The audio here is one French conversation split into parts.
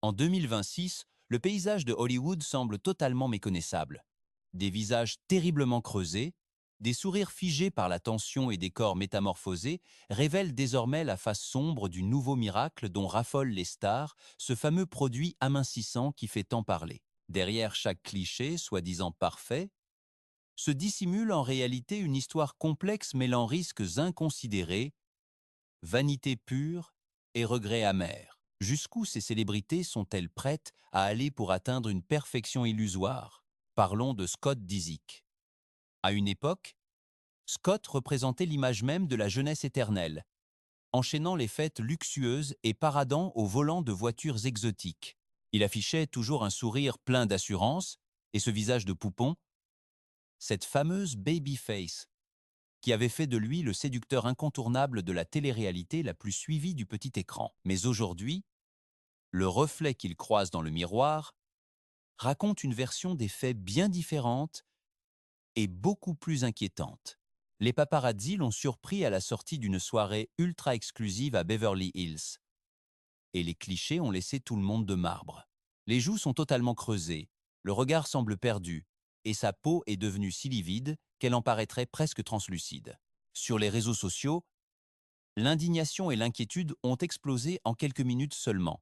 En 2026, le paysage de Hollywood semble totalement méconnaissable. Des visages terriblement creusés, des sourires figés par la tension et des corps métamorphosés révèlent désormais la face sombre du nouveau miracle dont raffolent les stars, ce fameux produit amincissant qui fait tant parler. Derrière chaque cliché, soi-disant parfait, se dissimule en réalité une histoire complexe mêlant risques inconsidérés, vanité pure et regrets amers. Jusqu'où ces célébrités sont-elles prêtes à aller pour atteindre une perfection illusoire? Parlons de Scott Disick. À une époque, Scott représentait l'image même de la jeunesse éternelle, enchaînant les fêtes luxueuses et paradant au volant de voitures exotiques. Il affichait toujours un sourire plein d'assurance et ce visage de poupon, cette fameuse baby face, qui avait fait de lui le séducteur incontournable de la télé-réalité la plus suivie du petit écran. Mais aujourd'hui, le reflet qu'il croise dans le miroir raconte une version des faits bien différente et beaucoup plus inquiétante. Les paparazzi l'ont surpris à la sortie d'une soirée ultra exclusive à Beverly Hills. Et les clichés ont laissé tout le monde de marbre. Les joues sont totalement creusées, le regard semble perdu, et sa peau est devenue si livide qu'elle en paraîtrait presque translucide. Sur les réseaux sociaux, l'indignation et l'inquiétude ont explosé en quelques minutes seulement.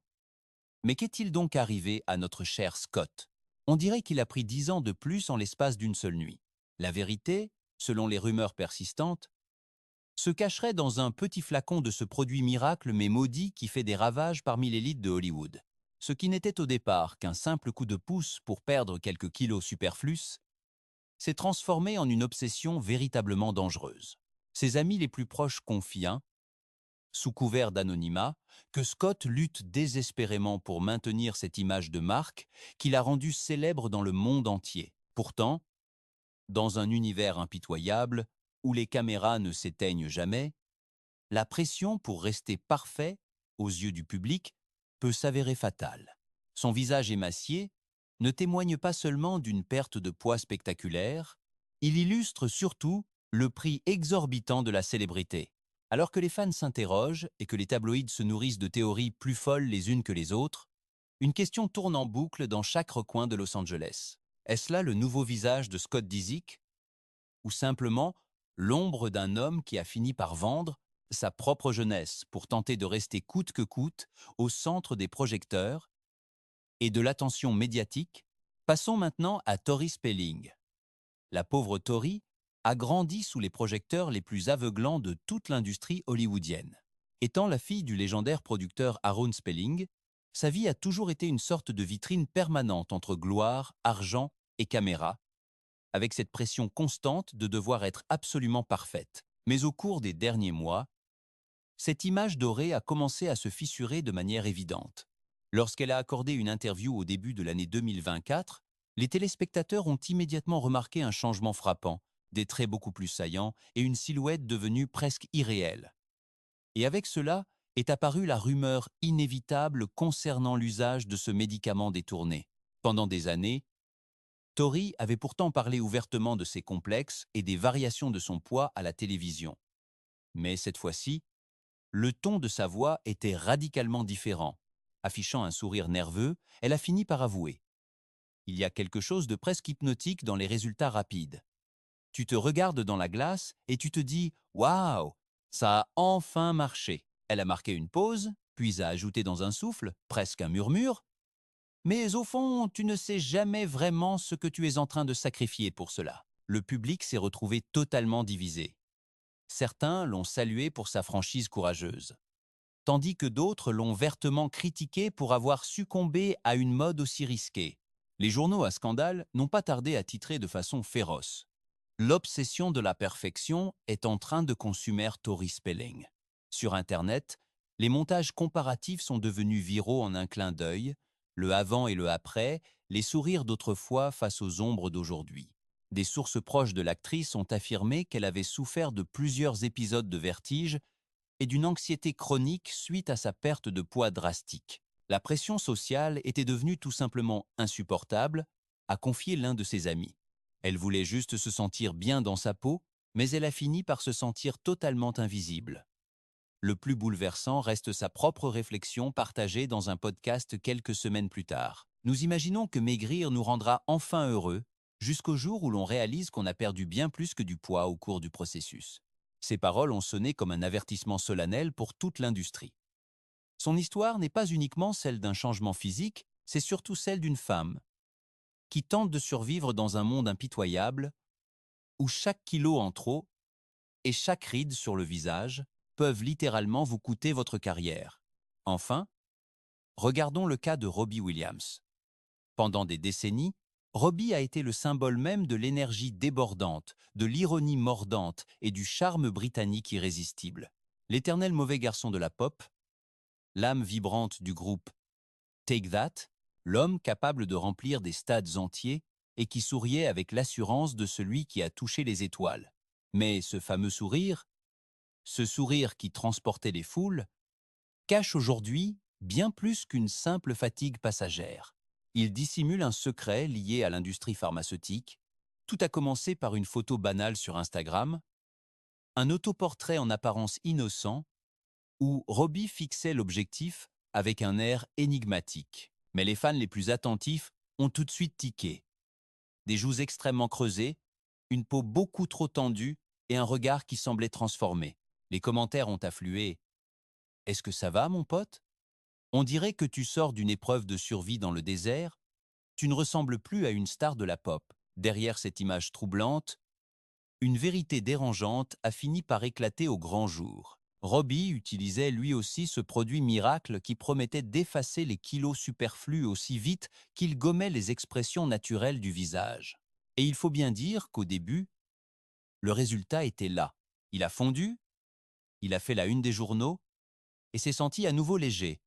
Mais qu'est-il donc arrivé à notre cher Scott? On dirait qu'il a pris 10 ans de plus en l'espace d'une seule nuit. La vérité, selon les rumeurs persistantes, se cacherait dans un petit flacon de ce produit miracle mais maudit qui fait des ravages parmi l'élite de Hollywood. Ce qui n'était au départ qu'un simple coup de pouce pour perdre quelques kilos superflus, s'est transformé en une obsession véritablement dangereuse. Ses amis les plus proches confient, sous couvert d'anonymat, que Scott lutte désespérément pour maintenir cette image de marque qu'il a rendue célèbre dans le monde entier. Pourtant, dans un univers impitoyable, où les caméras ne s'éteignent jamais, la pression pour rester parfait, aux yeux du public, peut s'avérer fatale. Son visage émacié ne témoigne pas seulement d'une perte de poids spectaculaire, il illustre surtout le prix exorbitant de la célébrité. Alors que les fans s'interrogent et que les tabloïds se nourrissent de théories plus folles les unes que les autres, une question tourne en boucle dans chaque recoin de Los Angeles. Est-ce là le nouveau visage de Scott Disick, ou simplement l'ombre d'un homme qui a fini par vendre sa propre jeunesse pour tenter de rester coûte que coûte au centre des projecteurs et de l'attention médiatique? Passons maintenant à Tori Spelling. La pauvre Tori a grandi sous les projecteurs les plus aveuglants de toute l'industrie hollywoodienne. Étant la fille du légendaire producteur Aaron Spelling, sa vie a toujours été une sorte de vitrine permanente entre gloire, argent et caméra, avec cette pression constante de devoir être absolument parfaite. Mais au cours des derniers mois, cette image dorée a commencé à se fissurer de manière évidente. Lorsqu'elle a accordé une interview au début de l'année 2024, les téléspectateurs ont immédiatement remarqué un changement frappant, des traits beaucoup plus saillants et une silhouette devenue presque irréelle. Et avec cela est apparue la rumeur inévitable concernant l'usage de ce médicament détourné. Pendant des années, Tori avait pourtant parlé ouvertement de ses complexes et des variations de son poids à la télévision. Mais cette fois-ci, le ton de sa voix était radicalement différent. Affichant un sourire nerveux, elle a fini par avouer: il y a quelque chose de presque hypnotique dans les résultats rapides. Tu te regardes dans la glace et tu te dis: waouh, ça a enfin marché. Elle a marqué une pause, puis a ajouté dans un souffle, presque un murmure: mais au fond, tu ne sais jamais vraiment ce que tu es en train de sacrifier pour cela. Le public s'est retrouvé totalement divisé. Certains l'ont salué pour sa franchise courageuse, tandis que d'autres l'ont vertement critiqué pour avoir succombé à une mode aussi risquée. Les journaux à scandale n'ont pas tardé à titrer de façon féroce: l'obsession de la perfection est en train de consumer Tori Spelling. Sur Internet, les montages comparatifs sont devenus viraux en un clin d'œil, le avant et le après, les sourires d'autrefois face aux ombres d'aujourd'hui. Des sources proches de l'actrice ont affirmé qu'elle avait souffert de plusieurs épisodes de vertige et d'une anxiété chronique suite à sa perte de poids drastique. La pression sociale était devenue tout simplement insupportable, a confié l'un de ses amis. Elle voulait juste se sentir bien dans sa peau, mais elle a fini par se sentir totalement invisible. Le plus bouleversant reste sa propre réflexion partagée dans un podcast quelques semaines plus tard. Nous imaginons que maigrir nous rendra enfin heureux, jusqu'au jour où l'on réalise qu'on a perdu bien plus que du poids au cours du processus. Ces paroles ont sonné comme un avertissement solennel pour toute l'industrie. Son histoire n'est pas uniquement celle d'un changement physique, c'est surtout celle d'une femme qui tente de survivre dans un monde impitoyable où chaque kilo en trop et chaque ride sur le visage peuvent littéralement vous coûter votre carrière. Enfin, regardons le cas de Robbie Williams. Pendant des décennies, Robbie a été le symbole même de l'énergie débordante, de l'ironie mordante et du charme britannique irrésistible. L'éternel mauvais garçon de la pop, l'âme vibrante du groupe Take That, l'homme capable de remplir des stades entiers et qui souriait avec l'assurance de celui qui a touché les étoiles. Mais ce fameux sourire, ce sourire qui transportait les foules, cache aujourd'hui bien plus qu'une simple fatigue passagère. Il dissimule un secret lié à l'industrie pharmaceutique. Tout a commencé par une photo banale sur Instagram, un autoportrait en apparence innocent, où Robbie fixait l'objectif avec un air énigmatique. Mais les fans les plus attentifs ont tout de suite tiqué. Des joues extrêmement creusées, une peau beaucoup trop tendue et un regard qui semblait transformé. Les commentaires ont afflué. « Est-ce que ça va, mon pote ? On dirait que tu sors d'une épreuve de survie dans le désert. Tu ne ressembles plus à une star de la pop. » Derrière cette image troublante, une vérité dérangeante a fini par éclater au grand jour. Robbie utilisait lui aussi ce produit miracle qui promettait d'effacer les kilos superflus aussi vite qu'il gommait les expressions naturelles du visage. Et il faut bien dire qu'au début, le résultat était là. Il a fondu, il a fait la une des journaux et s'est senti à nouveau léger.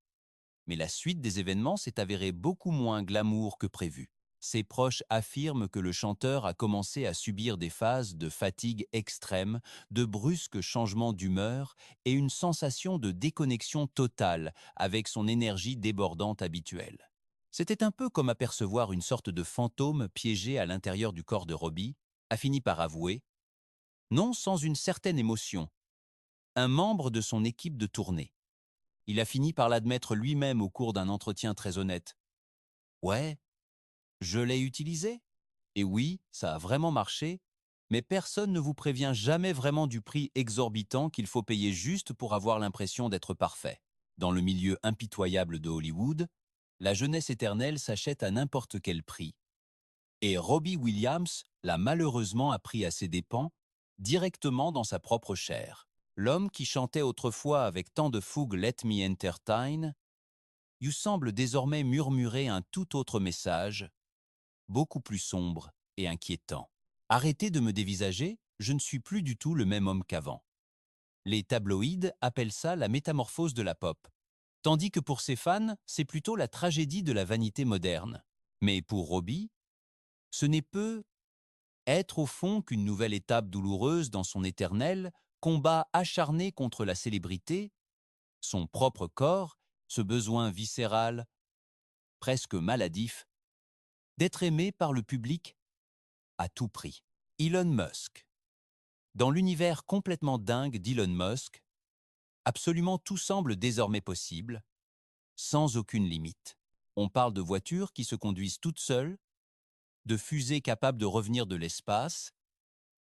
Mais la suite des événements s'est avérée beaucoup moins glamour que prévu. Ses proches affirment que le chanteur a commencé à subir des phases de fatigue extrême, de brusques changements d'humeur et une sensation de déconnexion totale avec son énergie débordante habituelle. C'était un peu comme apercevoir une sorte de fantôme piégé à l'intérieur du corps de Robbie, a fini par avouer, non sans une certaine émotion, un membre de son équipe de tournée. Il a fini par l'admettre lui-même au cours d'un entretien très honnête. « Ouais, je l'ai utilisé. Et oui, ça a vraiment marché, mais personne ne vous prévient jamais vraiment du prix exorbitant qu'il faut payer juste pour avoir l'impression d'être parfait. » Dans le milieu impitoyable de Hollywood, la jeunesse éternelle s'achète à n'importe quel prix. Et Robbie Williams l'a malheureusement appris à ses dépens, directement dans sa propre chair. L'homme qui chantait autrefois avec tant de fougue « Let me entertain » you semble désormais murmurer un tout autre message, beaucoup plus sombre et inquiétant. Arrêtez de me dévisager, je ne suis plus du tout le même homme qu'avant. Les tabloïds appellent ça la métamorphose de la pop, tandis que pour ses fans, c'est plutôt la tragédie de la vanité moderne. Mais pour Robbie, ce n'est peu être au fond qu'une nouvelle étape douloureuse dans son éternel combat acharné contre la célébrité, son propre corps, ce besoin viscéral, presque maladif, d'être aimé par le public à tout prix. Elon Musk. Dans l'univers complètement dingue d'Elon Musk, absolument tout semble désormais possible, sans aucune limite. On parle de voitures qui se conduisent toutes seules, de fusées capables de revenir de l'espace,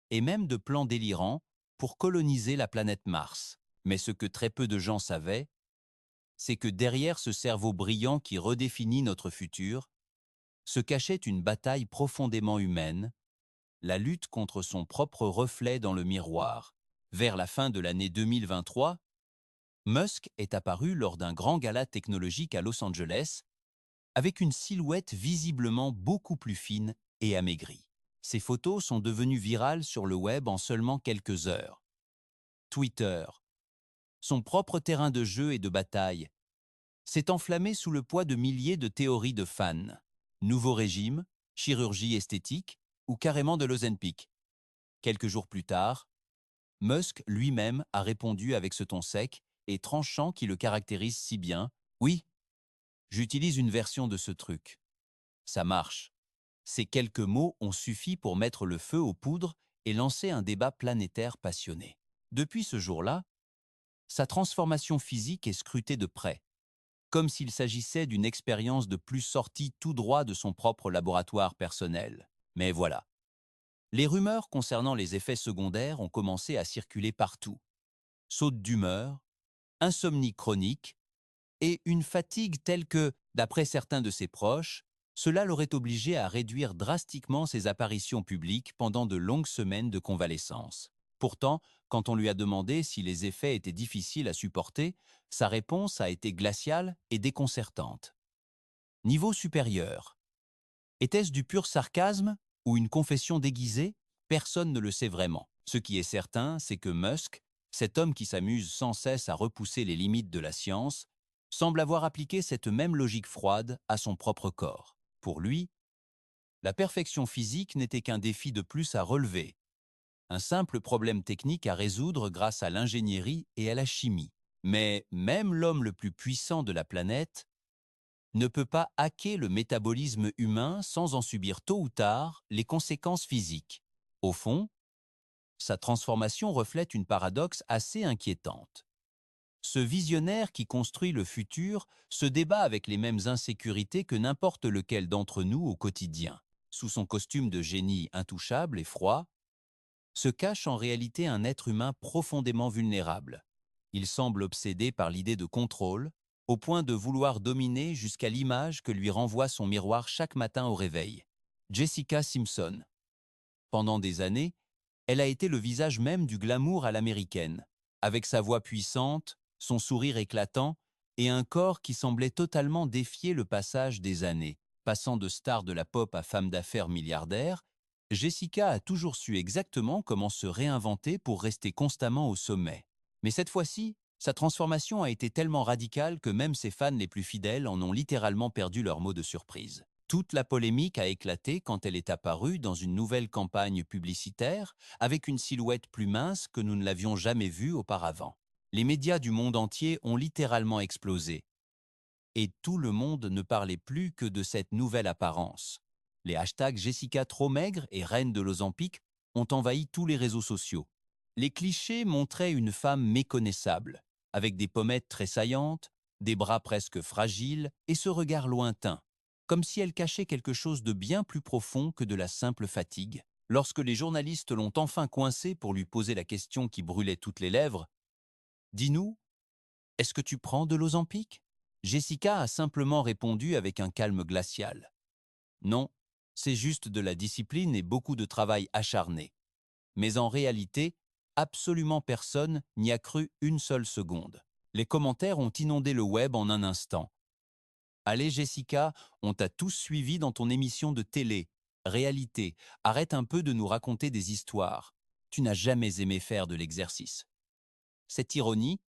et même de plans délirants pour coloniser la planète Mars. Mais ce que très peu de gens savaient, c'est que derrière ce cerveau brillant qui redéfinit notre futur, se cachait une bataille profondément humaine, la lutte contre son propre reflet dans le miroir. Vers la fin de l'année 2023, Musk est apparu lors d'un grand gala technologique à Los Angeles avec une silhouette visiblement beaucoup plus fine et amaigrie. Ces photos sont devenues virales sur le web en seulement quelques heures. Twitter, son propre terrain de jeu et de bataille, s'est enflammé sous le poids de milliers de théories de fans. Nouveau régime, chirurgie esthétique ou carrément de l'Ozempic. Quelques jours plus tard, Musk lui-même a répondu avec ce ton sec et tranchant qui le caractérise si bien. « Oui, j'utilise une version de ce truc. Ça marche. » Ces quelques mots ont suffi pour mettre le feu aux poudres et lancer un débat planétaire passionné. Depuis ce jour-là, sa transformation physique est scrutée de près, comme s'il s'agissait d'une expérience de plus sortie tout droit de son propre laboratoire personnel. Mais voilà, les rumeurs concernant les effets secondaires ont commencé à circuler partout. Saute d'humeur, insomnie chronique et une fatigue telle que, d'après certains de ses proches, cela l'aurait obligé à réduire drastiquement ses apparitions publiques pendant de longues semaines de convalescence. Pourtant, quand on lui a demandé si les effets étaient difficiles à supporter, sa réponse a été glaciale et déconcertante. Niveau supérieur. Était-ce du pur sarcasme ou une confession déguisée? Personne ne le sait vraiment. Ce qui est certain, c'est que Musk, cet homme qui s'amuse sans cesse à repousser les limites de la science, semble avoir appliqué cette même logique froide à son propre corps. Pour lui, la perfection physique n'était qu'un défi de plus à relever, un simple problème technique à résoudre grâce à l'ingénierie et à la chimie. Mais même l'homme le plus puissant de la planète ne peut pas hacker le métabolisme humain sans en subir tôt ou tard les conséquences physiques. Au fond, sa transformation reflète une paradoxe assez inquiétante. Ce visionnaire qui construit le futur se débat avec les mêmes insécurités que n'importe lequel d'entre nous au quotidien. Sous son costume de génie intouchable et froid, se cache en réalité un être humain profondément vulnérable. Il semble obsédé par l'idée de contrôle, au point de vouloir dominer jusqu'à l'image que lui renvoie son miroir chaque matin au réveil. Jessica Simpson. Pendant des années, elle a été le visage même du glamour à l'américaine, avec sa voix puissante, son sourire éclatant et un corps qui semblait totalement défier le passage des années. Passant de star de la pop à femme d'affaires milliardaire, Jessica a toujours su exactement comment se réinventer pour rester constamment au sommet. Mais cette fois-ci, sa transformation a été tellement radicale que même ses fans les plus fidèles en ont littéralement perdu leur mot de surprise. Toute la polémique a éclaté quand elle est apparue dans une nouvelle campagne publicitaire avec une silhouette plus mince que nous ne l'avions jamais vue auparavant. Les médias du monde entier ont littéralement explosé. Et tout le monde ne parlait plus que de cette nouvelle apparence. Les hashtags Jessica trop maigre et Reine de l'Ozempic ont envahi tous les réseaux sociaux. Les clichés montraient une femme méconnaissable, avec des pommettes très saillantes, des bras presque fragiles et ce regard lointain, comme si elle cachait quelque chose de bien plus profond que de la simple fatigue. Lorsque les journalistes l'ont enfin coincée pour lui poser la question qui brûlait toutes les lèvres, dis-nous, est-ce que tu prends de l'Ozempic? Jessica a simplement répondu avec un calme glacial. Non, c'est juste de la discipline et beaucoup de travail acharné. Mais en réalité, absolument personne n'y a cru une seule seconde. Les commentaires ont inondé le web en un instant. Allez Jessica, on t'a tous suivi dans ton émission de télé. Réalité, arrête un peu de nous raconter des histoires. Tu n'as jamais aimé faire de l'exercice. Cette ironie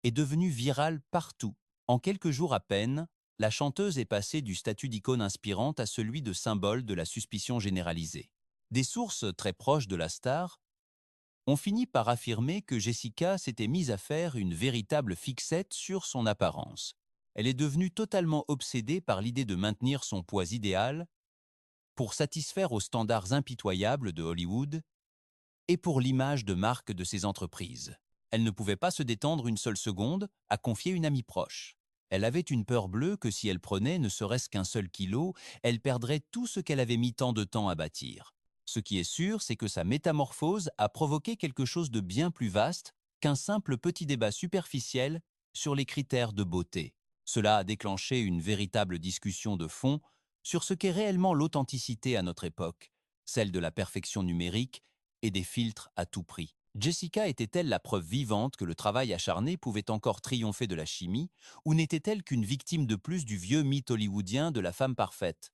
est devenue virale partout. En quelques jours à peine, la chanteuse est passée du statut d'icône inspirante à celui de symbole de la suspicion généralisée. Des sources très proches de la star ont fini par affirmer que Jessica s'était mise à faire une véritable fixette sur son apparence. Elle est devenue totalement obsédée par l'idée de maintenir son poids idéal pour satisfaire aux standards impitoyables de Hollywood et pour l'image de marque de ses entreprises. Elle ne pouvait pas se détendre une seule seconde, a confié une amie proche. Elle avait une peur bleue que si elle prenait ne serait-ce qu'un seul kilo, elle perdrait tout ce qu'elle avait mis tant de temps à bâtir. Ce qui est sûr, c'est que sa métamorphose a provoqué quelque chose de bien plus vaste qu'un simple petit débat superficiel sur les critères de beauté. Cela a déclenché une véritable discussion de fond sur ce qu'est réellement l'authenticité à notre époque, celle de la perfection numérique et des filtres à tout prix. Jessica était-elle la preuve vivante que le travail acharné pouvait encore triompher de la chimie, ou n'était-elle qu'une victime de plus du vieux mythe hollywoodien de la femme parfaite?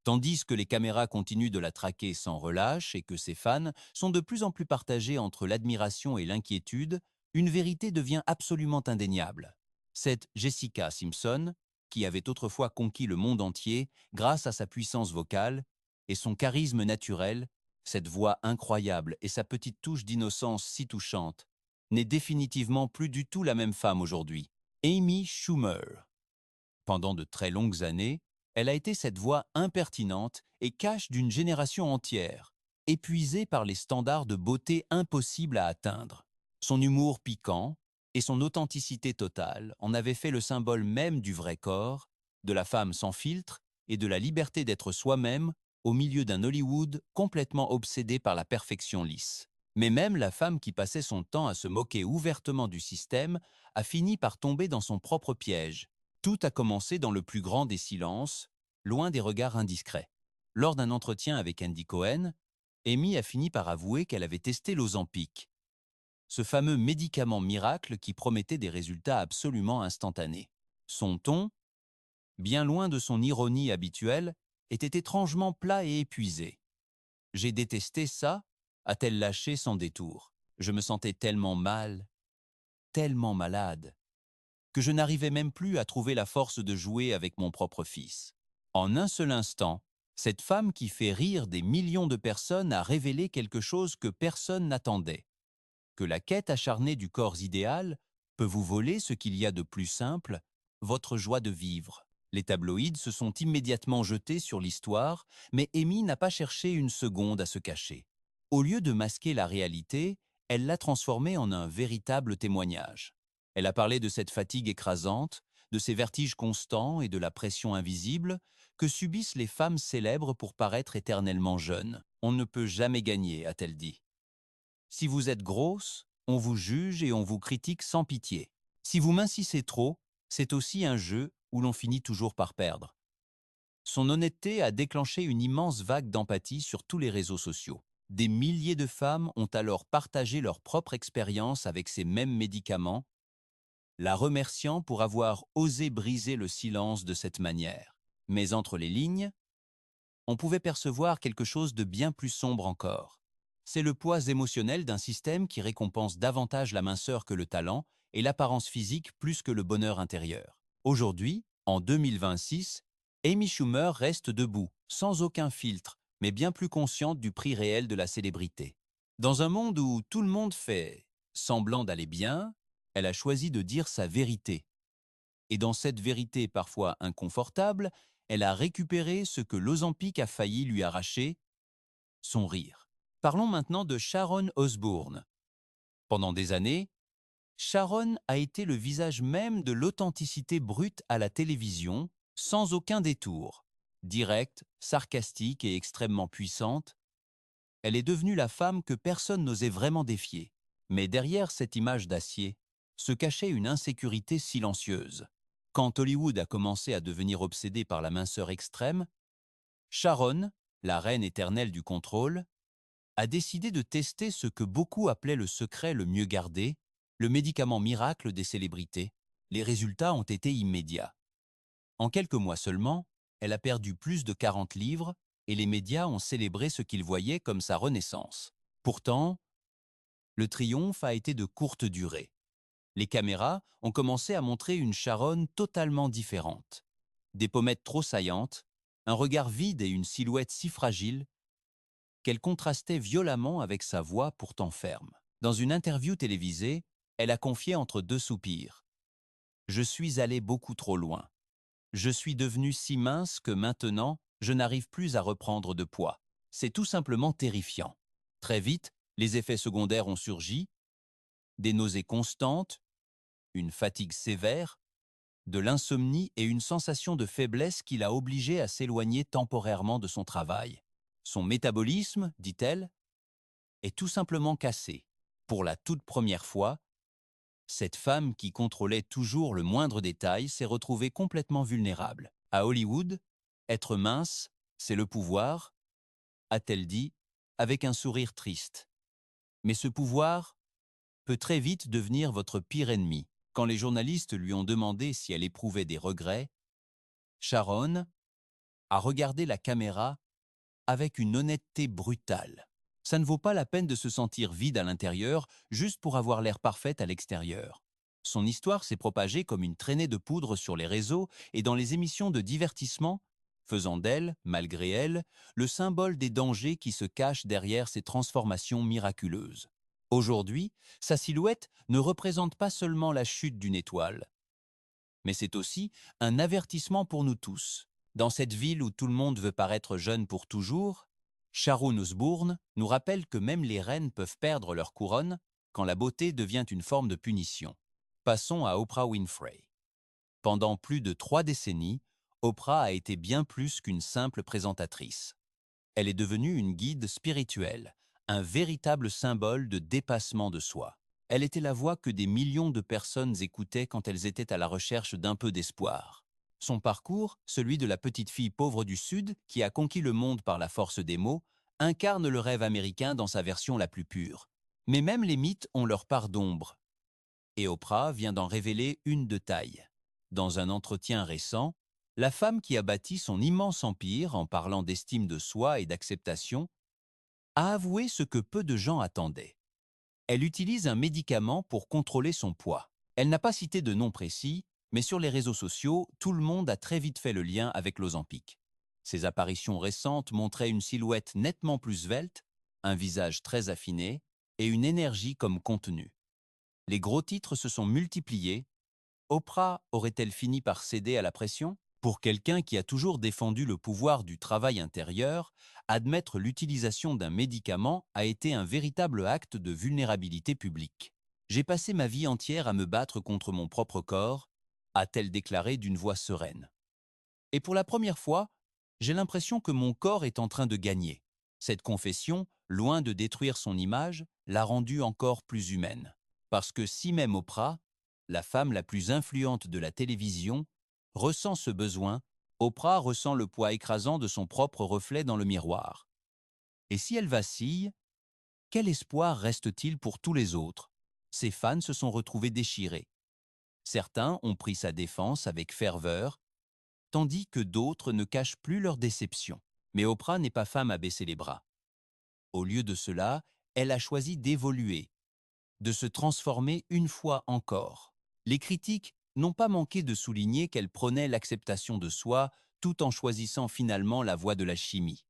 Tandis que les caméras continuent de la traquer sans relâche et que ses fans sont de plus en plus partagés entre l'admiration et l'inquiétude, une vérité devient absolument indéniable. Cette Jessica Simpson, qui avait autrefois conquis le monde entier grâce à sa puissance vocale et son charisme naturel, cette voix incroyable et sa petite touche d'innocence si touchante, n'est définitivement plus du tout la même femme aujourd'hui. Amy Schumer. Pendant de très longues années, elle a été cette voix impertinente et cache d'une génération entière, épuisée par les standards de beauté impossibles à atteindre. Son humour piquant, Et son authenticité totale en avait fait le symbole même du vrai corps, de la femme sans filtre et de la liberté d'être soi-même au milieu d'un Hollywood complètement obsédé par la perfection lisse. Mais même la femme qui passait son temps à se moquer ouvertement du système a fini par tomber dans son propre piège. Tout a commencé dans le plus grand des silences, loin des regards indiscrets. Lors d'un entretien avec Andy Cohen, Amy a fini par avouer qu'elle avait testé l'Ozempic, ce fameux médicament miracle qui promettait des résultats absolument instantanés. Son ton, bien loin de son ironie habituelle, était étrangement plat et épuisé. « J'ai détesté ça », a-t-elle lâché sans détour. « Je me sentais tellement mal, tellement malade, que je n'arrivais même plus à trouver la force de jouer avec mon propre fils. » En un seul instant, cette femme qui fait rire des millions de personnes a révélé quelque chose que personne n'attendait: que la quête acharnée du corps idéal peut vous voler ce qu'il y a de plus simple, votre joie de vivre. Les tabloïds se sont immédiatement jetés sur l'histoire, mais Amy n'a pas cherché une seconde à se cacher. Au lieu de masquer la réalité, elle l'a transformée en un véritable témoignage. Elle a parlé de cette fatigue écrasante, de ces vertiges constants et de la pression invisible que subissent les femmes célèbres pour paraître éternellement jeunes. « On ne peut jamais gagner », a-t-elle dit. « Si vous êtes grosse, on vous juge et on vous critique sans pitié. Si vous mincissez trop, c'est aussi un jeu où l'on finit toujours par perdre. » Son honnêteté a déclenché une immense vague d'empathie sur tous les réseaux sociaux. Des milliers de femmes ont alors partagé leur propre expérience avec ces mêmes médicaments, la remerciant pour avoir osé briser le silence de cette manière. Mais entre les lignes, on pouvait percevoir quelque chose de bien plus sombre encore. C'est le poids émotionnel d'un système qui récompense davantage la minceur que le talent et l'apparence physique plus que le bonheur intérieur. Aujourd'hui, en 2026, Amy Schumer reste debout, sans aucun filtre, mais bien plus consciente du prix réel de la célébrité. Dans un monde où tout le monde fait semblant d'aller bien, elle a choisi de dire sa vérité. Et dans cette vérité parfois inconfortable, elle a récupéré ce que l'Ozempic a failli lui arracher: son rire. Parlons maintenant de Sharon Osbourne. Pendant des années, Sharon a été le visage même de l'authenticité brute à la télévision, sans aucun détour. Directe, sarcastique et extrêmement puissante, elle est devenue la femme que personne n'osait vraiment défier. Mais derrière cette image d'acier se cachait une insécurité silencieuse. Quand Hollywood a commencé à devenir obsédé par la minceur extrême, Sharon, la reine éternelle du contrôle, a décidé de tester ce que beaucoup appelaient le secret le mieux gardé, le médicament miracle des célébrités. Les résultats ont été immédiats. En quelques mois seulement, elle a perdu plus de 40 livres et les médias ont célébré ce qu'ils voyaient comme sa renaissance. Pourtant, le triomphe a été de courte durée. Les caméras ont commencé à montrer une Sharon totalement différente. Des pommettes trop saillantes, un regard vide et une silhouette si fragile qu'elle contrastait violemment avec sa voix pourtant ferme. Dans une interview télévisée, elle a confié entre deux soupirs: « Je suis allée beaucoup trop loin. Je suis devenue si mince que maintenant, je n'arrive plus à reprendre de poids. C'est tout simplement terrifiant. » Très vite, les effets secondaires ont surgi: des nausées constantes, une fatigue sévère, de l'insomnie et une sensation de faiblesse qui l'a obligée à s'éloigner temporairement de son travail. Son métabolisme, dit-elle, est tout simplement cassé. Pour la toute première fois, cette femme qui contrôlait toujours le moindre détail s'est retrouvée complètement vulnérable. À Hollywood, être mince, c'est le pouvoir, a-t-elle dit, avec un sourire triste. Mais ce pouvoir peut très vite devenir votre pire ennemi. Quand les journalistes lui ont demandé si elle éprouvait des regrets, Sharon a regardé la caméra avec une honnêteté brutale. Ça ne vaut pas la peine de se sentir vide à l'intérieur juste pour avoir l'air parfaite à l'extérieur. Son histoire s'est propagée comme une traînée de poudre sur les réseaux et dans les émissions de divertissement, faisant d'elle, malgré elle, le symbole des dangers qui se cachent derrière ces transformations miraculeuses. Aujourd'hui, sa silhouette ne représente pas seulement la chute d'une étoile, mais c'est aussi un avertissement pour nous tous. Dans cette ville où tout le monde veut paraître jeune pour toujours, Sharon Osbourne nous rappelle que même les reines peuvent perdre leur couronne quand la beauté devient une forme de punition. Passons à Oprah Winfrey. Pendant plus de 3 décennies, Oprah a été bien plus qu'une simple présentatrice. Elle est devenue une guide spirituelle, un véritable symbole de dépassement de soi. Elle était la voix que des millions de personnes écoutaient quand elles étaient à la recherche d'un peu d'espoir. Son parcours, celui de la petite fille pauvre du Sud qui a conquis le monde par la force des mots, incarne le rêve américain dans sa version la plus pure. Mais même les mythes ont leur part d'ombre, et Oprah vient d'en révéler une de taille. Dans un entretien récent, la femme qui a bâti son immense empire en parlant d'estime de soi et d'acceptation a avoué ce que peu de gens attendaient. Elle utilise un médicament pour contrôler son poids. Elle n'a pas cité de nom précis, mais sur les réseaux sociaux, tout le monde a très vite fait le lien avec l'Ozempic. Ses apparitions récentes montraient une silhouette nettement plus svelte, un visage très affiné et une énergie comme contenue. Les gros titres se sont multipliés. Oprah aurait-elle fini par céder à la pression? Pour quelqu'un qui a toujours défendu le pouvoir du travail intérieur, admettre l'utilisation d'un médicament a été un véritable acte de vulnérabilité publique. J'ai passé ma vie entière à me battre contre mon propre corps, a-t-elle déclaré d'une voix sereine. Et pour la première fois, j'ai l'impression que mon corps est en train de gagner. Cette confession, loin de détruire son image, l'a rendue encore plus humaine. Parce que si même Oprah, la femme la plus influente de la télévision, ressent ce besoin, Oprah ressent le poids écrasant de son propre reflet dans le miroir. Et si elle vacille, quel espoir reste-t-il pour tous les autres? Ses fans se sont retrouvés déchirés. Certains ont pris sa défense avec ferveur, tandis que d'autres ne cachent plus leur déception. Mais Oprah n'est pas femme à baisser les bras. Au lieu de cela, elle a choisi d'évoluer, de se transformer une fois encore. Les critiques n'ont pas manqué de souligner qu'elle prônait l'acceptation de soi tout en choisissant finalement la voie de la chimie.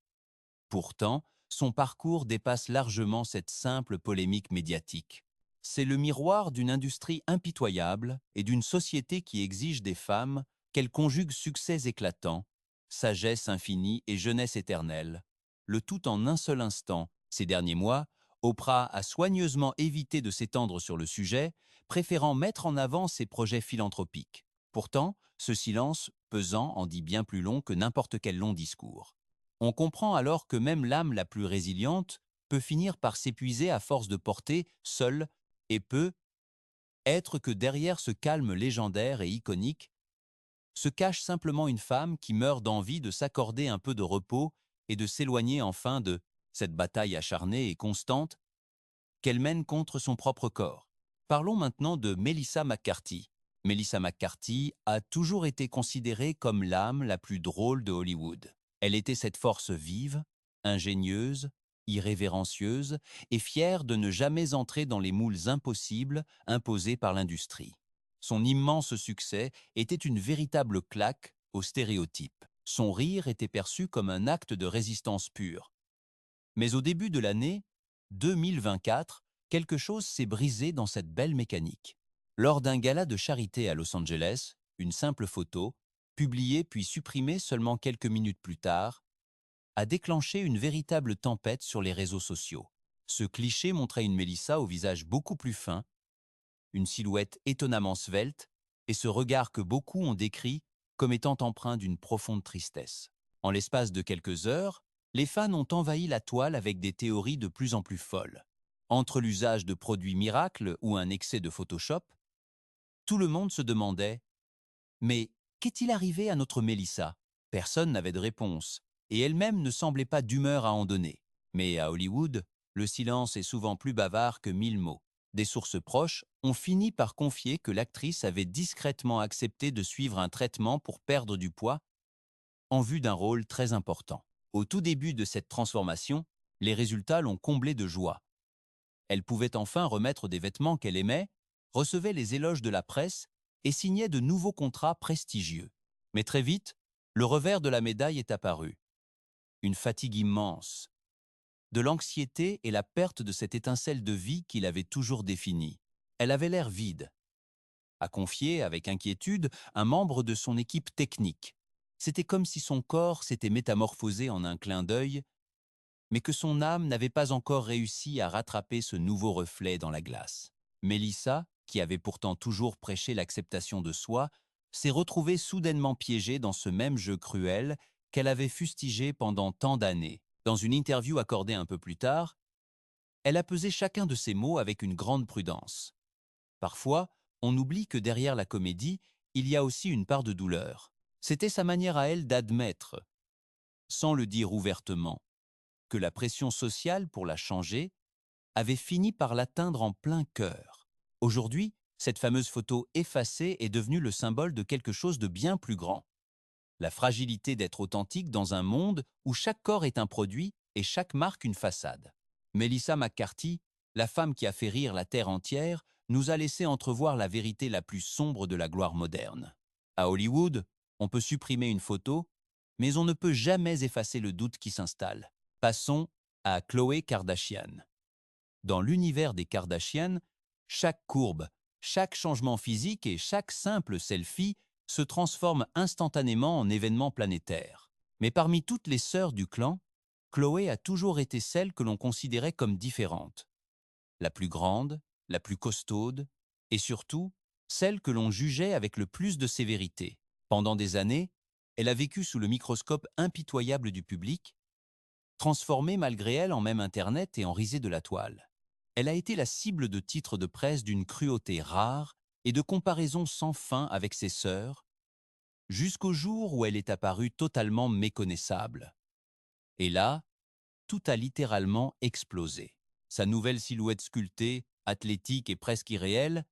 Pourtant, son parcours dépasse largement cette simple polémique médiatique. C'est le miroir d'une industrie impitoyable et d'une société qui exige des femmes qu'elles conjuguent succès éclatants, sagesse infinie et jeunesse éternelle, le tout en un seul instant. Ces derniers mois, Oprah a soigneusement évité de s'étendre sur le sujet, préférant mettre en avant ses projets philanthropiques. Pourtant, ce silence pesant en dit bien plus long que n'importe quel long discours. On comprend alors que même l'âme la plus résiliente peut finir par s'épuiser à force de porter, seule, et peut être que derrière ce calme légendaire et iconique se cache simplement une femme qui meurt d'envie de s'accorder un peu de repos et de s'éloigner enfin de cette bataille acharnée et constante qu'elle mène contre son propre corps. Parlons maintenant de Melissa McCarthy. Melissa McCarthy a toujours été considérée comme l'âme la plus drôle de Hollywood. Elle était cette force vive, ingénieuse, irrévérencieuse et fière de ne jamais entrer dans les moules impossibles imposés par l'industrie. Son immense succès était une véritable claque aux stéréotypes. Son rire était perçu comme un acte de résistance pure. Mais au début de l'année 2024, quelque chose s'est brisé dans cette belle mécanique. Lors d'un gala de charité à Los Angeles, une simple photo, publiée puis supprimée seulement quelques minutes plus tard, a déclenché une véritable tempête sur les réseaux sociaux. Ce cliché montrait une Mélissa au visage beaucoup plus fin, une silhouette étonnamment svelte, et ce regard que beaucoup ont décrit comme étant empreint d'une profonde tristesse. En l'espace de quelques heures, les fans ont envahi la toile avec des théories de plus en plus folles. Entre l'usage de produits miracles ou un excès de Photoshop, tout le monde se demandait « Mais qu'est-il arrivé à notre Mélissa ?» Personne n'avait de réponse, et elle-même ne semblait pas d'humeur à en donner. Mais à Hollywood, le silence est souvent plus bavard que 1000 mots. Des sources proches ont fini par confier que l'actrice avait discrètement accepté de suivre un traitement pour perdre du poids en vue d'un rôle très important. Au tout début de cette transformation, les résultats l'ont comblée de joie. Elle pouvait enfin remettre des vêtements qu'elle aimait, recevait les éloges de la presse et signait de nouveaux contrats prestigieux. Mais très vite, le revers de la médaille est apparu. Une fatigue immense, de l'anxiété et la perte de cette étincelle de vie qui l'avait toujours définie. Elle avait l'air vide, a confié avec inquiétude un membre de son équipe technique. C'était comme si son corps s'était métamorphosé en un clin d'œil, mais que son âme n'avait pas encore réussi à rattraper ce nouveau reflet dans la glace. Mélissa, qui avait pourtant toujours prêché l'acceptation de soi, s'est retrouvée soudainement piégée dans ce même jeu cruel qu'elle avait fustigé pendant tant d'années. Dans une interview accordée un peu plus tard, elle a pesé chacun de ses mots avec une grande prudence. Parfois, on oublie que derrière la comédie, il y a aussi une part de douleur. C'était sa manière à elle d'admettre, sans le dire ouvertement, que la pression sociale pour la changer avait fini par l'atteindre en plein cœur. Aujourd'hui, cette fameuse photo effacée est devenue le symbole de quelque chose de bien plus grand. La fragilité d'être authentique dans un monde où chaque corps est un produit et chaque marque une façade. Melissa McCarthy, la femme qui a fait rire la terre entière, nous a laissé entrevoir la vérité la plus sombre de la gloire moderne. À Hollywood, on peut supprimer une photo, mais on ne peut jamais effacer le doute qui s'installe. Passons à Khloé Kardashian. Dans l'univers des Kardashian, chaque courbe, chaque changement physique et chaque simple selfie se transforme instantanément en événement planétaire. Mais parmi toutes les sœurs du clan, Khloé a toujours été celle que l'on considérait comme différente. La plus grande, la plus costaude, et surtout, celle que l'on jugeait avec le plus de sévérité. Pendant des années, elle a vécu sous le microscope impitoyable du public, transformée malgré elle en même Internet et en risée de la toile. Elle a été la cible de titres de presse d'une cruauté rare et de comparaisons sans fin avec ses sœurs, jusqu'au jour où elle est apparue totalement méconnaissable. Et là, tout a littéralement explosé. Sa nouvelle silhouette sculptée, athlétique et presque irréelle,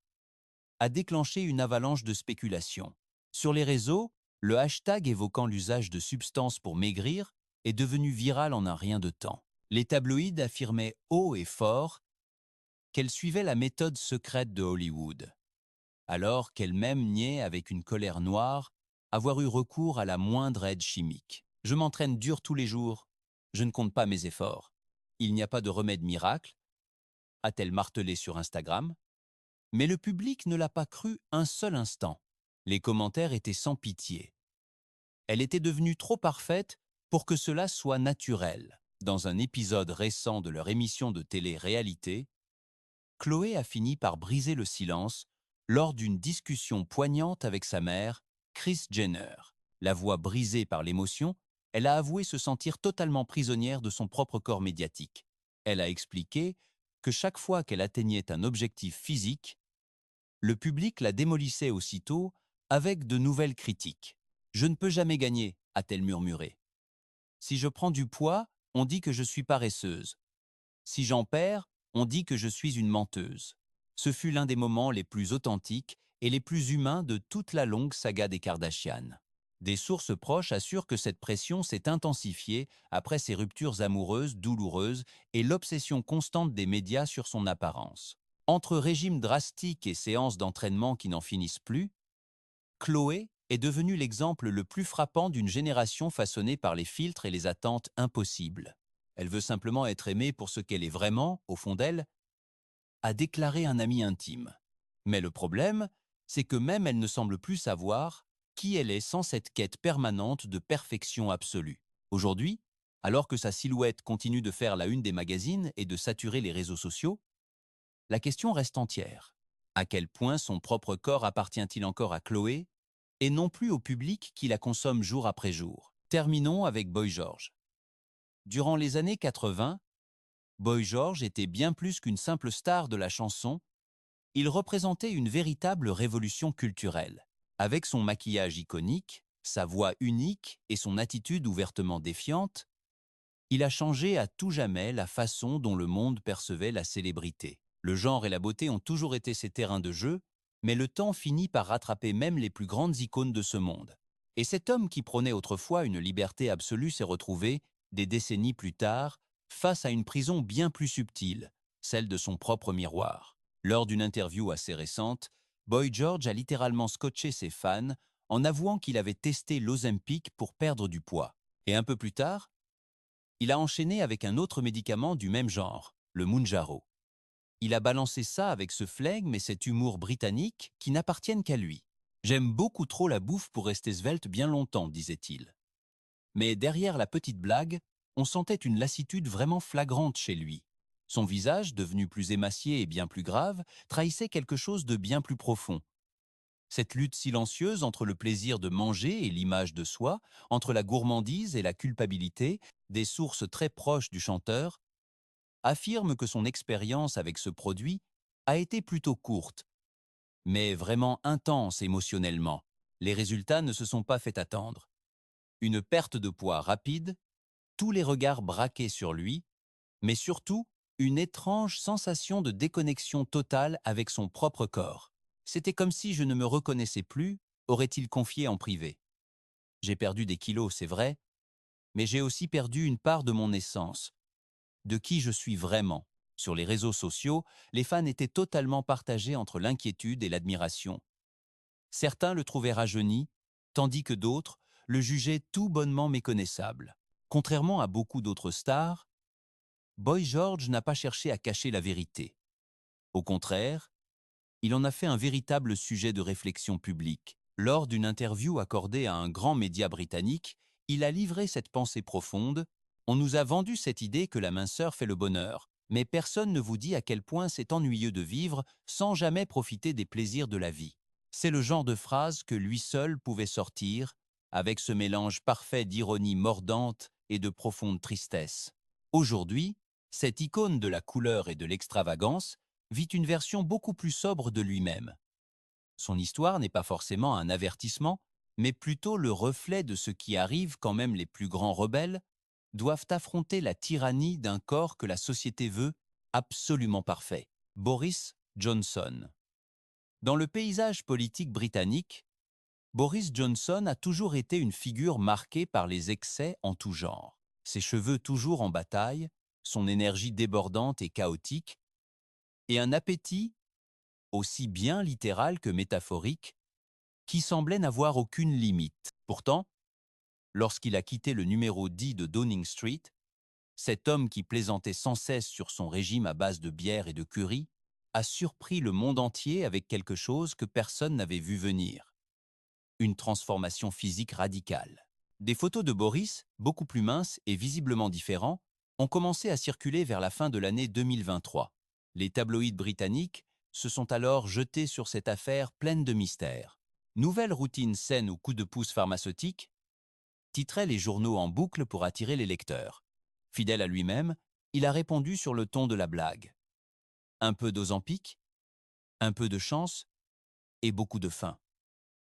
a déclenché une avalanche de spéculations. Sur les réseaux, le hashtag évoquant l'usage de substances pour maigrir est devenu viral en un rien de temps. Les tabloïds affirmaient haut et fort qu'elle suivait la méthode secrète de Hollywood, alors qu'elle-même niait avec une colère noire avoir eu recours à la moindre aide chimique. Je m'entraîne dur tous les jours, je ne compte pas mes efforts. Il n'y a pas de remède miracle, a-t-elle martelé sur Instagram. Mais le public ne l'a pas cru un seul instant. Les commentaires étaient sans pitié. Elle était devenue trop parfaite pour que cela soit naturel. Dans un épisode récent de leur émission de télé-réalité, Khloé a fini par briser le silence lors d'une discussion poignante avec sa mère, Kris Jenner. La voix brisée par l'émotion, elle a avoué se sentir totalement prisonnière de son propre corps médiatique. Elle a expliqué que chaque fois qu'elle atteignait un objectif physique, le public la démolissait aussitôt avec de nouvelles critiques. « Je ne peux jamais gagner », a-t-elle murmuré. « Si je prends du poids, on dit que je suis paresseuse. Si j'en perds, on dit que je suis une menteuse. » Ce fut l'un des moments les plus authentiques et les plus humains de toute la longue saga des Kardashian. Des sources proches assurent que cette pression s'est intensifiée après ses ruptures amoureuses douloureuses et l'obsession constante des médias sur son apparence. Entre régimes drastiques et séances d'entraînement qui n'en finissent plus, Khloé est devenue l'exemple le plus frappant d'une génération façonnée par les filtres et les attentes impossibles. Elle veut simplement être aimée pour ce qu'elle est vraiment, au fond d'elle, a déclaré un ami intime. Mais le problème, c'est que même elle ne semble plus savoir qui elle est sans cette quête permanente de perfection absolue. Aujourd'hui, alors que sa silhouette continue de faire la une des magazines et de saturer les réseaux sociaux, la question reste entière. À quel point son propre corps appartient-il encore à Khloé et non plus au public qui la consomme jour après jour? Terminons avec Boy George. Durant les années 80, Boy George était bien plus qu'une simple star de la chanson, il représentait une véritable révolution culturelle. Avec son maquillage iconique, sa voix unique et son attitude ouvertement défiante, il a changé à tout jamais la façon dont le monde percevait la célébrité. Le genre et la beauté ont toujours été ses terrains de jeu, mais le temps finit par rattraper même les plus grandes icônes de ce monde. Et cet homme qui prônait autrefois une liberté absolue s'est retrouvé, des décennies plus tard, face à une prison bien plus subtile, celle de son propre miroir. Lors d'une interview assez récente, Boy George a littéralement scotché ses fans en avouant qu'il avait testé l'Ozempic pour perdre du poids. Et un peu plus tard, il a enchaîné avec un autre médicament du même genre, le Mounjaro. Il a balancé ça avec ce flegme et cet humour britannique qui n'appartiennent qu'à lui. « J'aime beaucoup trop la bouffe pour rester svelte bien longtemps », disait-il. Mais derrière la petite blague, on sentait une lassitude vraiment flagrante chez lui. Son visage, devenu plus émacié et bien plus grave, trahissait quelque chose de bien plus profond. Cette lutte silencieuse entre le plaisir de manger et l'image de soi, entre la gourmandise et la culpabilité, des sources très proches du chanteur, affirme que son expérience avec ce produit a été plutôt courte, mais vraiment intense émotionnellement. Les résultats ne se sont pas fait attendre. Une perte de poids rapide, tous les regards braqués sur lui, mais surtout une étrange sensation de déconnexion totale avec son propre corps. C'était comme si je ne me reconnaissais plus, aurait-il confié en privé. J'ai perdu des kilos, c'est vrai, mais j'ai aussi perdu une part de mon essence, de qui je suis vraiment. Sur les réseaux sociaux, les fans étaient totalement partagés entre l'inquiétude et l'admiration. Certains le trouvaient rajeuni, tandis que d'autres le jugeaient tout bonnement méconnaissable. Contrairement à beaucoup d'autres stars, Boy George n'a pas cherché à cacher la vérité. Au contraire, il en a fait un véritable sujet de réflexion publique. Lors d'une interview accordée à un grand média britannique, il a livré cette pensée profonde: On nous a vendu cette idée que la minceur fait le bonheur, mais personne ne vous dit à quel point c'est ennuyeux de vivre sans jamais profiter des plaisirs de la vie. C'est le genre de phrase que lui seul pouvait sortir, avec ce mélange parfait d'ironie mordante et de profonde tristesse. Aujourd'hui, cette icône de la couleur et de l'extravagance vit une version beaucoup plus sobre de lui-même. Son histoire n'est pas forcément un avertissement, mais plutôt le reflet de ce qui arrive quand même les plus grands rebelles doivent affronter la tyrannie d'un corps que la société veut absolument parfait. Boris Johnson. Dans le paysage politique britannique, Boris Johnson a toujours été une figure marquée par les excès en tout genre. Ses cheveux toujours en bataille, son énergie débordante et chaotique, et un appétit aussi bien littéral que métaphorique, qui semblait n'avoir aucune limite. Pourtant, lorsqu'il a quitté le numéro 10 de Downing Street, cet homme qui plaisantait sans cesse sur son régime à base de bière et de curry a surpris le monde entier avec quelque chose que personne n'avait vu venir: une transformation physique radicale. Des photos de Boris, beaucoup plus minces et visiblement différents, ont commencé à circuler vers la fin de l'année 2023. Les tabloïds britanniques se sont alors jetés sur cette affaire pleine de mystères. Nouvelle routine saine ou coup de pouce pharmaceutique, titraient les journaux en boucle pour attirer les lecteurs. Fidèle à lui-même, il a répondu sur le ton de la blague. Un peu d'Ozempic, un peu de chance et beaucoup de faim.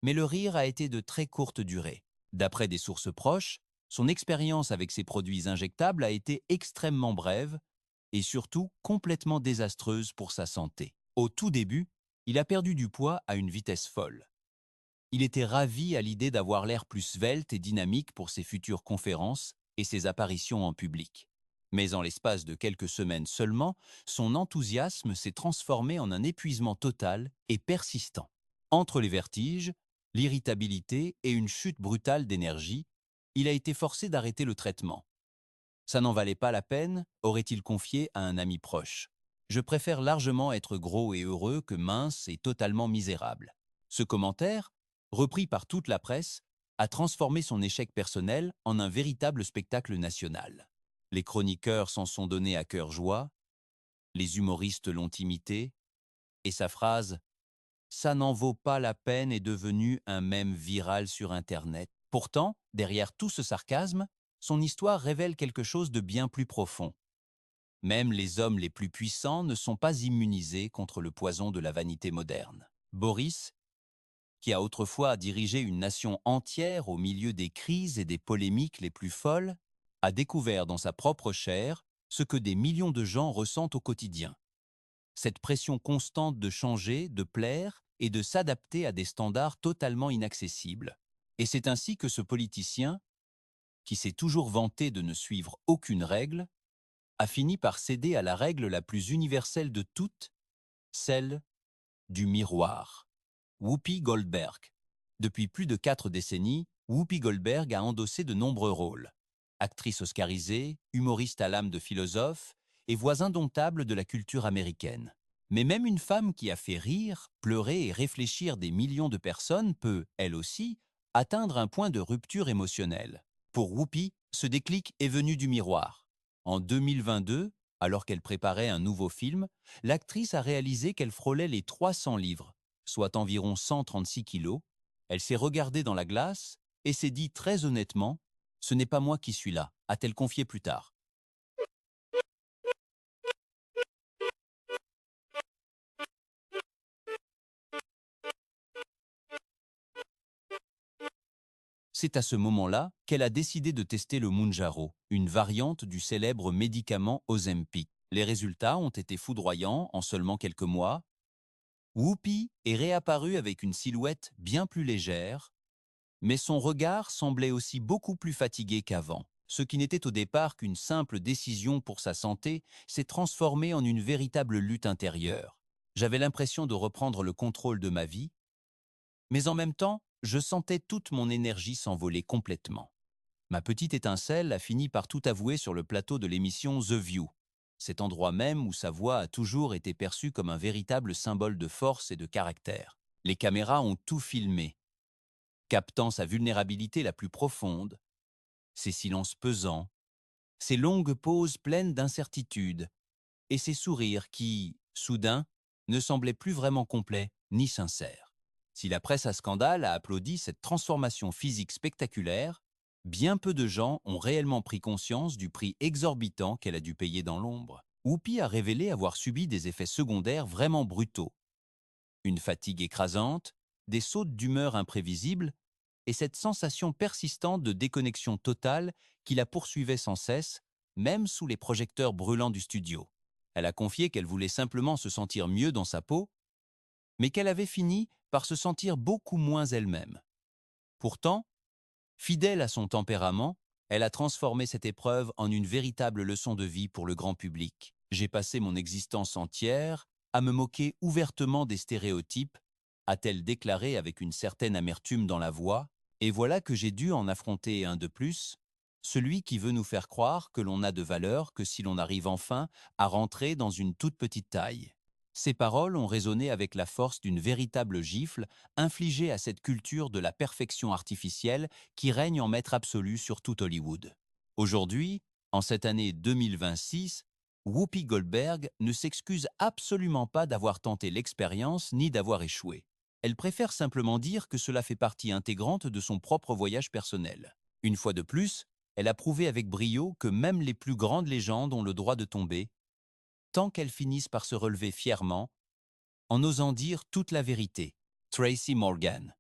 Mais le rire a été de très courte durée. D'après des sources proches, son expérience avec ces produits injectables a été extrêmement brève et surtout complètement désastreuse pour sa santé. Au tout début, il a perdu du poids à une vitesse folle. Il était ravi à l'idée d'avoir l'air plus svelte et dynamique pour ses futures conférences et ses apparitions en public. Mais en l'espace de quelques semaines seulement, son enthousiasme s'est transformé en un épuisement total et persistant. Entre les vertiges, l'irritabilité et une chute brutale d'énergie, il a été forcé d'arrêter le traitement. Ça n'en valait pas la peine, aurait-il confié à un ami proche. Je préfère largement être gros et heureux que mince et totalement misérable. Ce commentaire, repris par toute la presse, a transformé son échec personnel en un véritable spectacle national. Les chroniqueurs s'en sont donnés à cœur joie, les humoristes l'ont imité, et sa phrase « Ça n'en vaut pas la peine » est devenue un mème viral sur Internet. Pourtant, derrière tout ce sarcasme, son histoire révèle quelque chose de bien plus profond. Même les hommes les plus puissants ne sont pas immunisés contre le poison de la vanité moderne. Boris, qui a autrefois dirigé une nation entière au milieu des crises et des polémiques les plus folles, a découvert dans sa propre chair ce que des millions de gens ressentent au quotidien. Cette pression constante de changer, de plaire et de s'adapter à des standards totalement inaccessibles. Et c'est ainsi que ce politicien, qui s'est toujours vanté de ne suivre aucune règle, a fini par céder à la règle la plus universelle de toutes, celle du miroir. Whoopi Goldberg. Depuis plus de 4 décennies, Whoopi Goldberg a endossé de nombreux rôles. Actrice oscarisée, humoriste à l'âme de philosophe et voix indomptable de la culture américaine. Mais même une femme qui a fait rire, pleurer et réfléchir des millions de personnes peut, elle aussi, atteindre un point de rupture émotionnelle. Pour Whoopi, ce déclic est venu du miroir. En 2022, Alors qu'elle préparait un nouveau film, l'actrice a réalisé qu'elle frôlait les 300 livres, soit environ 136 kilos. Elle s'est regardée dans la glace et s'est dit très honnêtement, ce n'est pas moi qui suis là, a-t-elle confié plus tard. C'est à ce moment-là qu'elle a décidé de tester le Mounjaro, une variante du célèbre médicament Ozempic. Les résultats ont été foudroyants en seulement quelques mois. Whoopi est réapparue avec une silhouette bien plus légère, mais son regard semblait aussi beaucoup plus fatigué qu'avant. Ce qui n'était au départ qu'une simple décision pour sa santé s'est transformé en une véritable lutte intérieure. J'avais l'impression de reprendre le contrôle de ma vie, mais en même temps, je sentais toute mon énergie s'envoler complètement. Ma petite étincelle a fini par tout avouer sur le plateau de l'émission The View, cet endroit même où sa voix a toujours été perçue comme un véritable symbole de force et de caractère. Les caméras ont tout filmé, captant sa vulnérabilité la plus profonde, ses silences pesants, ses longues pauses pleines d'incertitude et ses sourires qui, soudain, ne semblaient plus vraiment complets ni sincères. Si la presse à scandale a applaudi cette transformation physique spectaculaire, bien peu de gens ont réellement pris conscience du prix exorbitant qu'elle a dû payer dans l'ombre. Whoopi a révélé avoir subi des effets secondaires vraiment brutaux. Une fatigue écrasante, des sautes d'humeur imprévisibles et cette sensation persistante de déconnexion totale qui la poursuivait sans cesse, même sous les projecteurs brûlants du studio. Elle a confié qu'elle voulait simplement se sentir mieux dans sa peau, mais qu'elle avait fini par se sentir beaucoup moins elle-même. Pourtant, fidèle à son tempérament, elle a transformé cette épreuve en une véritable leçon de vie pour le grand public. J'ai passé mon existence entière à me moquer ouvertement des stéréotypes, a-t-elle déclaré avec une certaine amertume dans la voix, et voilà que j'ai dû en affronter un de plus, celui qui veut nous faire croire que l'on n'a de valeur que si l'on arrive enfin à rentrer dans une toute petite taille. Ces paroles ont résonné avec la force d'une véritable gifle infligée à cette culture de la perfection artificielle qui règne en maître absolu sur tout Hollywood. Aujourd'hui, en cette année 2026, Whoopi Goldberg ne s'excuse absolument pas d'avoir tenté l'expérience ni d'avoir échoué. Elle préfère simplement dire que cela fait partie intégrante de son propre voyage personnel. Une fois de plus, elle a prouvé avec brio que même les plus grandes légendes ont le droit de tomber, tant qu'elles finissent par se relever fièrement, en osant dire toute la vérité. Tracy Morgan.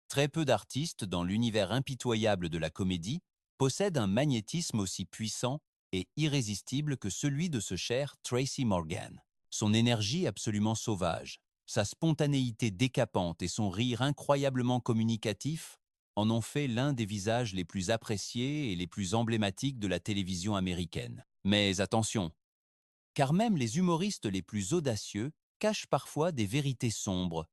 Très peu d'artistes dans l'univers impitoyable de la comédie possèdent un magnétisme aussi puissant et irrésistible que celui de ce cher Tracy Morgan. Son énergie absolument sauvage, sa spontanéité décapante et son rire incroyablement communicatif en ont fait l'un des visages les plus appréciés et les plus emblématiques de la télévision américaine. Mais attention, car même les humoristes les plus audacieux cachent parfois des vérités sombres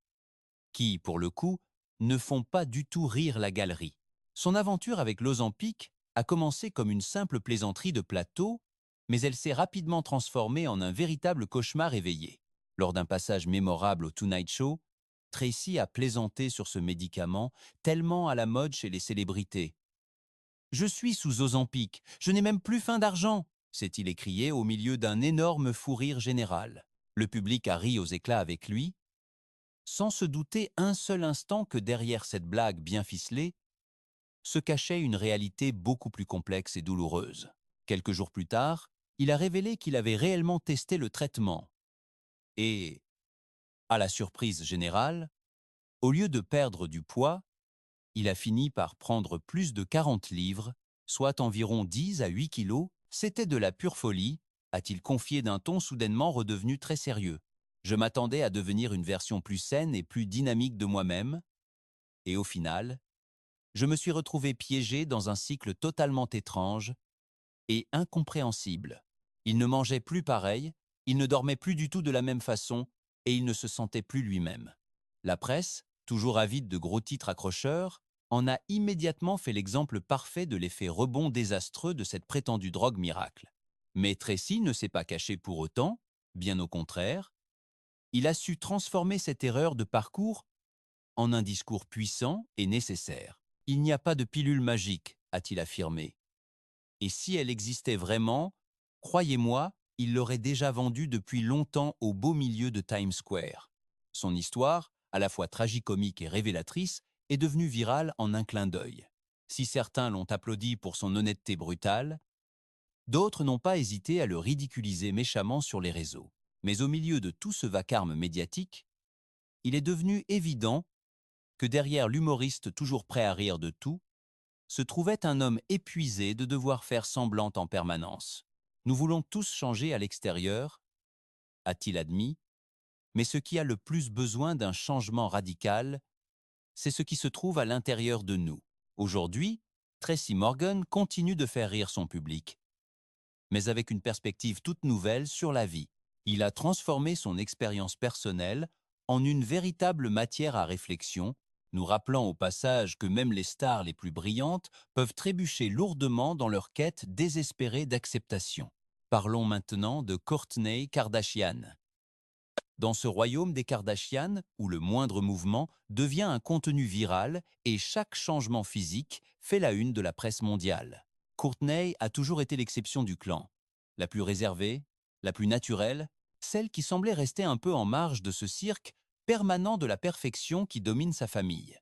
qui, pour le coup, ne font pas du tout rire la galerie. Son aventure avec l'Ozempic a commencé comme une simple plaisanterie de plateau, mais elle s'est rapidement transformée en un véritable cauchemar éveillé. Lors d'un passage mémorable au Tonight Show, Tracy a plaisanté sur ce médicament tellement à la mode chez les célébrités. « Je suis sous Ozempic, je n'ai même plus faim d'argent !» s'est-il écrié au milieu d'un énorme fou rire général. Le public a ri aux éclats avec lui, sans se douter un seul instant que derrière cette blague bien ficelée se cachait une réalité beaucoup plus complexe et douloureuse. Quelques jours plus tard, il a révélé qu'il avait réellement testé le traitement. Et, à la surprise générale, au lieu de perdre du poids, il a fini par prendre plus de 40 livres, soit environ 10 à 8 kilos. C'était de la pure folie, a-t-il confié d'un ton soudainement redevenu très sérieux. Je m'attendais à devenir une version plus saine et plus dynamique de moi-même, et au final, je me suis retrouvé piégé dans un cycle totalement étrange et incompréhensible. Il ne mangeait plus pareil, il ne dormait plus du tout de la même façon, et il ne se sentait plus lui-même. La presse, toujours avide de gros titres accrocheurs, en a immédiatement fait l'exemple parfait de l'effet rebond désastreux de cette prétendue drogue miracle. Mais Tracy ne s'est pas caché pour autant, bien au contraire. Il a su transformer cette erreur de parcours en un discours puissant et nécessaire. Il n'y a pas de pilule magique, a-t-il affirmé. Et si elle existait vraiment, croyez-moi, il l'aurait déjà vendue depuis longtemps au beau milieu de Times Square. Son histoire, à la fois tragicomique et révélatrice, est devenue virale en un clin d'œil. Si certains l'ont applaudi pour son honnêteté brutale, d'autres n'ont pas hésité à le ridiculiser méchamment sur les réseaux. Mais au milieu de tout ce vacarme médiatique, il est devenu évident que derrière l'humoriste toujours prêt à rire de tout, se trouvait un homme épuisé de devoir faire semblant en permanence. Nous voulons tous changer à l'extérieur, a-t-il admis, mais ce qui a le plus besoin d'un changement radical, c'est ce qui se trouve à l'intérieur de nous. Aujourd'hui, Tracy Morgan continue de faire rire son public, mais avec une perspective toute nouvelle sur la vie. Il a transformé son expérience personnelle en une véritable matière à réflexion, nous rappelant au passage que même les stars les plus brillantes peuvent trébucher lourdement dans leur quête désespérée d'acceptation. Parlons maintenant de Kourtney Kardashian. Dans ce royaume des Kardashian, où le moindre mouvement devient un contenu viral et chaque changement physique fait la une de la presse mondiale. Kourtney a toujours été l'exception du clan. La plus réservée, la plus naturelle, celle qui semblait rester un peu en marge de ce cirque permanent de la perfection qui domine sa famille.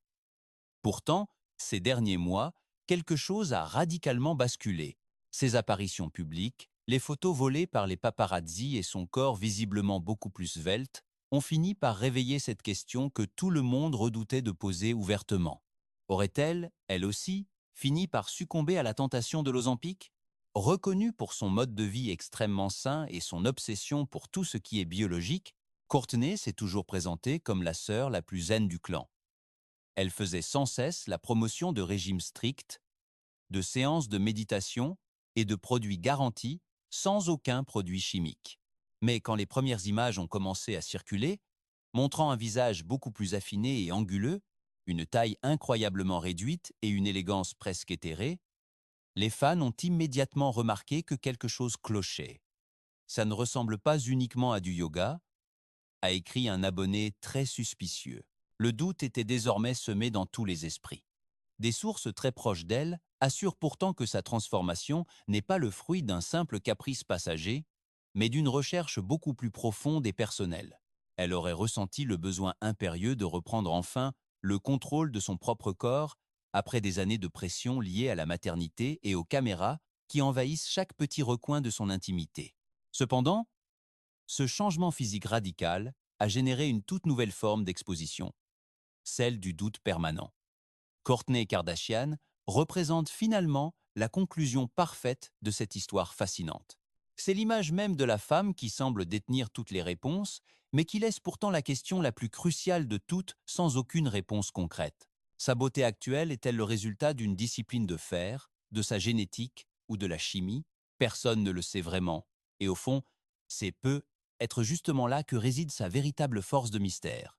Pourtant, ces derniers mois, quelque chose a radicalement basculé. Ses apparitions publiques, les photos volées par les paparazzi et son corps visiblement beaucoup plus svelte ont fini par réveiller cette question que tout le monde redoutait de poser ouvertement. Aurait-elle, elle aussi, fini par succomber à la tentation de l'Ozempic? Reconnue pour son mode de vie extrêmement sain et son obsession pour tout ce qui est biologique, Kourtney s'est toujours présentée comme la sœur la plus zen du clan. Elle faisait sans cesse la promotion de régimes stricts, de séances de méditation et de produits garantis sans aucun produit chimique. Mais quand les premières images ont commencé à circuler, montrant un visage beaucoup plus affiné et anguleux, une taille incroyablement réduite et une élégance presque éthérée, les fans ont immédiatement remarqué que quelque chose clochait. Ça ne ressemble pas uniquement à du yoga, a écrit un abonné très suspicieux. Le doute était désormais semé dans tous les esprits. Des sources très proches d'elle assurent pourtant que sa transformation n'est pas le fruit d'un simple caprice passager, mais d'une recherche beaucoup plus profonde et personnelle. Elle aurait ressenti le besoin impérieux de reprendre enfin le contrôle de son propre corps après des années de pression liées à la maternité et aux caméras qui envahissent chaque petit recoin de son intimité. Cependant, ce changement physique radical a généré une toute nouvelle forme d'exposition, celle du doute permanent. Kourtney Kardashian représente finalement la conclusion parfaite de cette histoire fascinante. C'est l'image même de la femme qui semble détenir toutes les réponses, mais qui laisse pourtant la question la plus cruciale de toutes sans aucune réponse concrète. Sa beauté actuelle est-elle le résultat d'une discipline de fer, de sa génétique ou de la chimie? Personne ne le sait vraiment. Et au fond, c'est peut être justement là que réside sa véritable force de mystère.